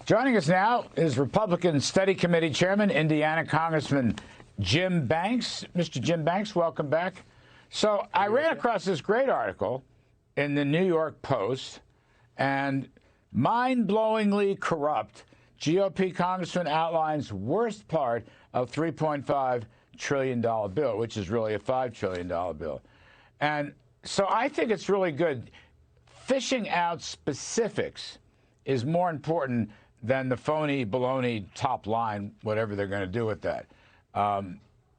Joining us now is Republican Study Committee Chairman, Indiana Congressman Jim Banks. Mr. Jim Banks, welcome back. So I ran across this great article in the New York Post, and mind-blowingly corrupt GOP congressman outlines worst part of $3.5 trillion bill, which is really a $5 trillion bill. And so I think it's really good. Fishing out specifics is more important than the phony baloney top line, whatever they're going to do with that.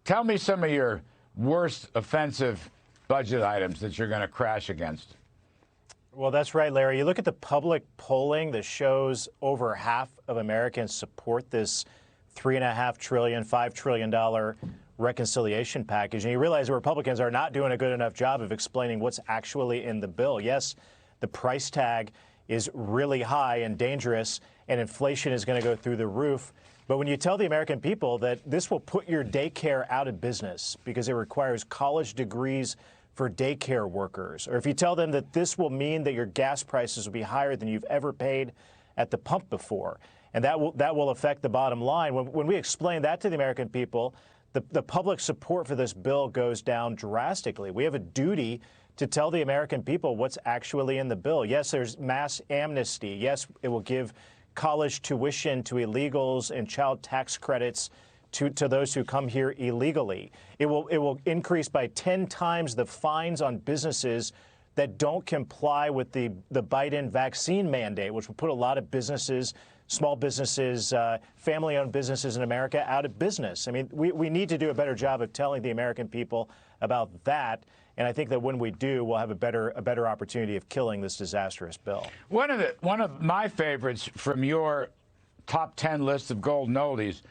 Tell me some of your worst offensive budget items that you're going to crash against. Well, that's right, Larry. You look at the public polling that shows over half of Americans support this $3.5 trillion, $5 trillion reconciliation package, and you realize the Republicans are not doing a good enough job of explaining what's actually in the bill. Yes, the price tag is really high and dangerous, and inflation is going to go through the roof. But when you tell the American people that this will put your daycare out of business because it requires college degrees for daycare workers, or if you tell them that this will mean that your gas prices will be higher than you've ever paid at the pump before, and that will affect the bottom line. When we explain that to the American people, the public support for this bill goes down drastically. We have a duty to tell the American people what's actually in the bill. Yes, there's mass amnesty. Yes, it will give college tuition to illegals and child tax credits to those who come here illegally. It will increase by 10 times the fines on businesses that don't comply with the Biden vaccine mandate, which will put a lot of businesses, small businesses, family-owned businesses in America out of business. I mean, we need to do a better job of telling the American people about that. And I think that when we do, we'll have a better opportunity of killing this disastrous bill. One of my favorites from your top 10 list of golden oldies,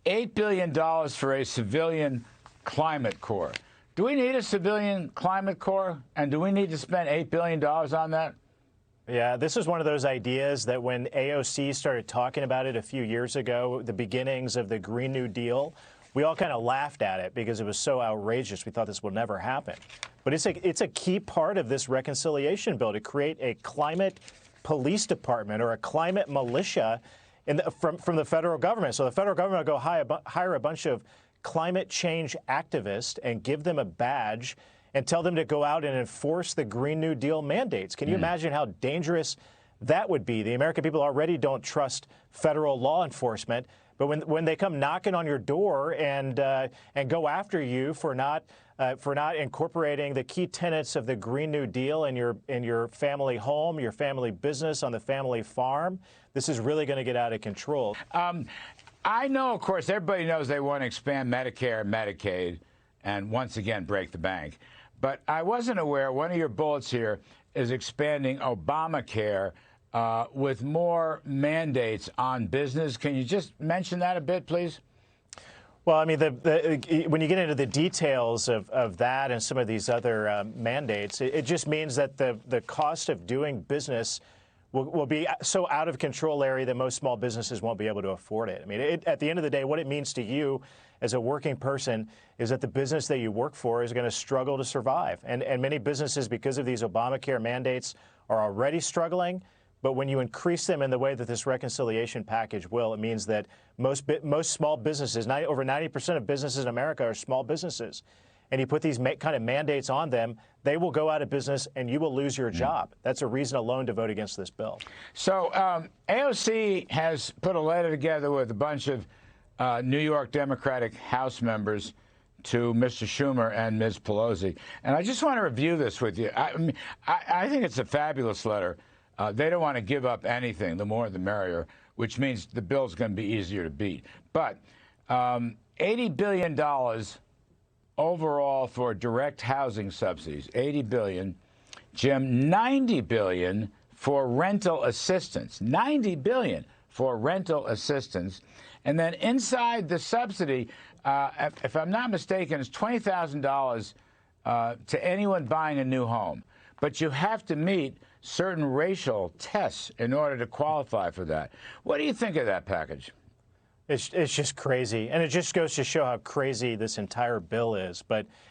$8 billion for a civilian climate corps. Do we need a civilian climate corps? And do we need to spend $8 billion on that? Yeah, this is one of those ideas that when AOC started talking about it a few years ago, the beginnings of the Green New Deal, we all kind of laughed at it because it was so outrageous. We thought this will never happen. But it's a key part of this reconciliation bill to create a climate police department or a climate militia from the federal government. So the federal government will go hire a bunch of climate change activists and give them a badge and tell them to go out and enforce the Green New Deal mandates. Can you imagine how dangerous that would be? The American people already don't trust federal law enforcement. But when they come knocking on your door and go after you for not incorporating the key tenets of the Green New Deal in your family home, your family business, on the family farm, this is really going to get out of control. I know, of course, everybody knows they want to expand Medicare and Medicaid and once again break the bank. But I wasn't aware one of your bullets here is expanding Obamacare with more mandates on business. Can you just mention that a bit, please? Well, I mean, when you get into the details of that and some of these other mandates, it just means that the cost of doing business will be so out of control, Larry, that most small businesses won't be able to afford it. I mean, at the end of the day, what it means to you as a working person is that the business that you work for is going to struggle to survive. And many businesses, because of these Obamacare mandates, are already struggling. But when you increase them in the way that this reconciliation package will, it means that most small businesses, over 90% of businesses in America are small businesses, and you put these kind of mandates on them, they will go out of business and you will lose your job. That's a reason alone to vote against this bill. So AOC has put a letter together with a bunch of New York Democratic House members to Mr. Schumer and Ms. Pelosi. And I just want to review this with you. I think it's a fabulous letter. They don't want to give up anything. The more, the merrier, which means the bill's going to be easier to beat. But $80 billion overall for direct housing subsidies, $80 billion. Jim, $90 billion for rental assistance, $90 billion for rental assistance. And then inside the subsidy, if I'm not mistaken, it's $20,000 to anyone buying a new home. But you have to meet certain racial tests in order to qualify for that. What do you think of that package? It's just crazy, and it just goes to show how crazy this entire bill is.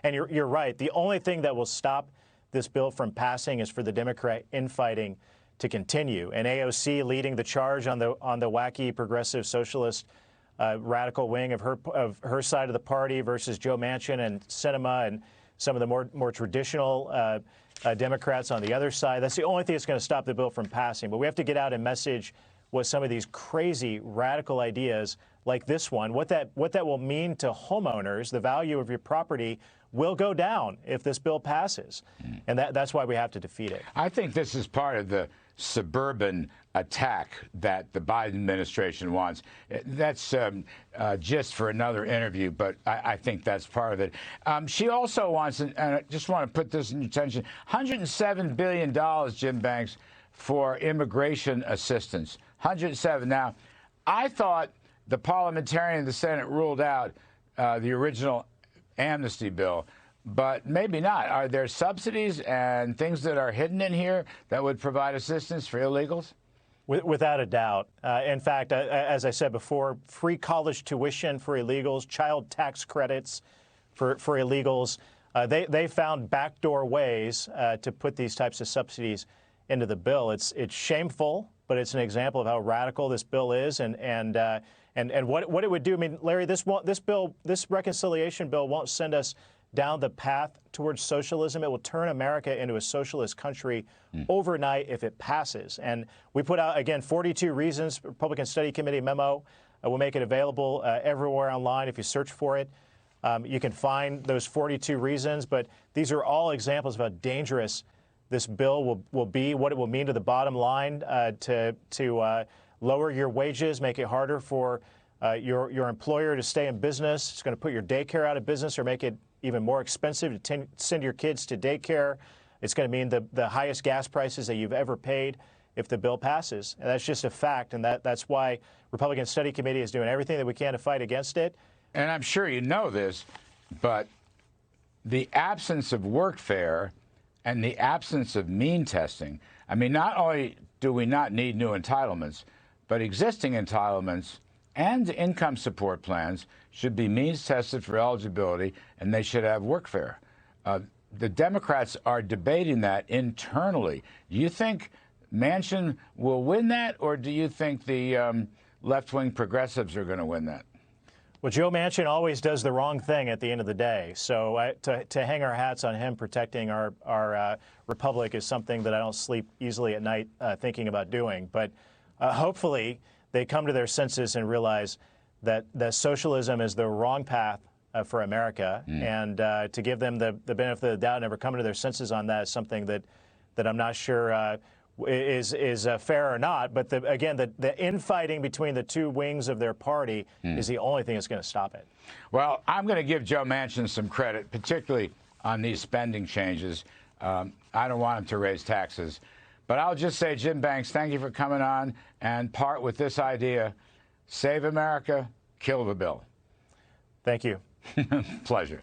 And you're right. The only thing that will stop this bill from passing is for the Democrat infighting to continue. And AOC leading the charge on the wacky progressive socialist radical wing of her side of the party versus Joe Manchin and Sinema and some of the more traditional Democrats on the other side. That's the only thing that's going to stop the bill from passing. But we have to get out and message with some of these crazy radical ideas like this one. What that will mean to homeowners, the value of your property will go down if this bill passes. And that's why we have to defeat it. I think this is part of the suburban attack that the Biden administration wants. That's just for another interview, but I think that's part of it. She also wants, and I just want to put this in your attention, $107 billion, Jim Banks, for immigration assistance. 107. Now, I thought the parliamentarian in the Senate ruled out the original amnesty bill, but maybe not. Are there subsidies and things that are hidden in here that would provide assistance for illegals? Without a doubt. In fact, as I said before, free college tuition for illegals, child tax credits for illegals. They found backdoor ways to put these types of subsidies into the bill. It's shameful, but it's an example of how radical this bill is and what it would do. I mean, Larry, this reconciliation bill won't send us down the path towards socialism. It will turn America into a socialist country overnight if it passes. And we put out, again, 42 reasons, Republican Study Committee memo. We'll make it available everywhere online if you search for it. You can find those 42 reasons, but these are all examples of how dangerous this bill will be, what it will mean to the bottom line to lower your wages, make it harder for your employer to stay in business. It's going to put your daycare out of business or make it even more expensive to send your kids to daycare. It's going to mean the highest gas prices that you've ever paid if the bill passes. And that's just a fact, and that's why Republican Study Committee is doing everything that we can to fight against it. And I'm sure you know this, but the absence of workfare and the absence of mean testing, I mean, not only do we not need new entitlements, but existing entitlements and income support plans should be means tested for eligibility, and they should have workfare. The Democrats are debating that internally. Do you think Manchin will win that, or do you think the left-wing progressives are going to win that? Well, Joe Manchin always does the wrong thing at the end of the day. So to hang our hats on him protecting our republic is something that I don't sleep easily at night thinking about doing. But hopefully they come to their senses and realize that socialism is the wrong path for America. And to give them the benefit of the doubt and never come to their senses on that is something that I'm not sure is fair or not. But again, the infighting between the two wings of their party is the only thing that's going to stop it. Well, I'm going to give Joe Manchin some credit, particularly on these spending changes. I don't want him to raise taxes. But I'll just say, Jim Banks, thank you for coming on and part with this idea. Save America, kill the bill. Thank you. Pleasure.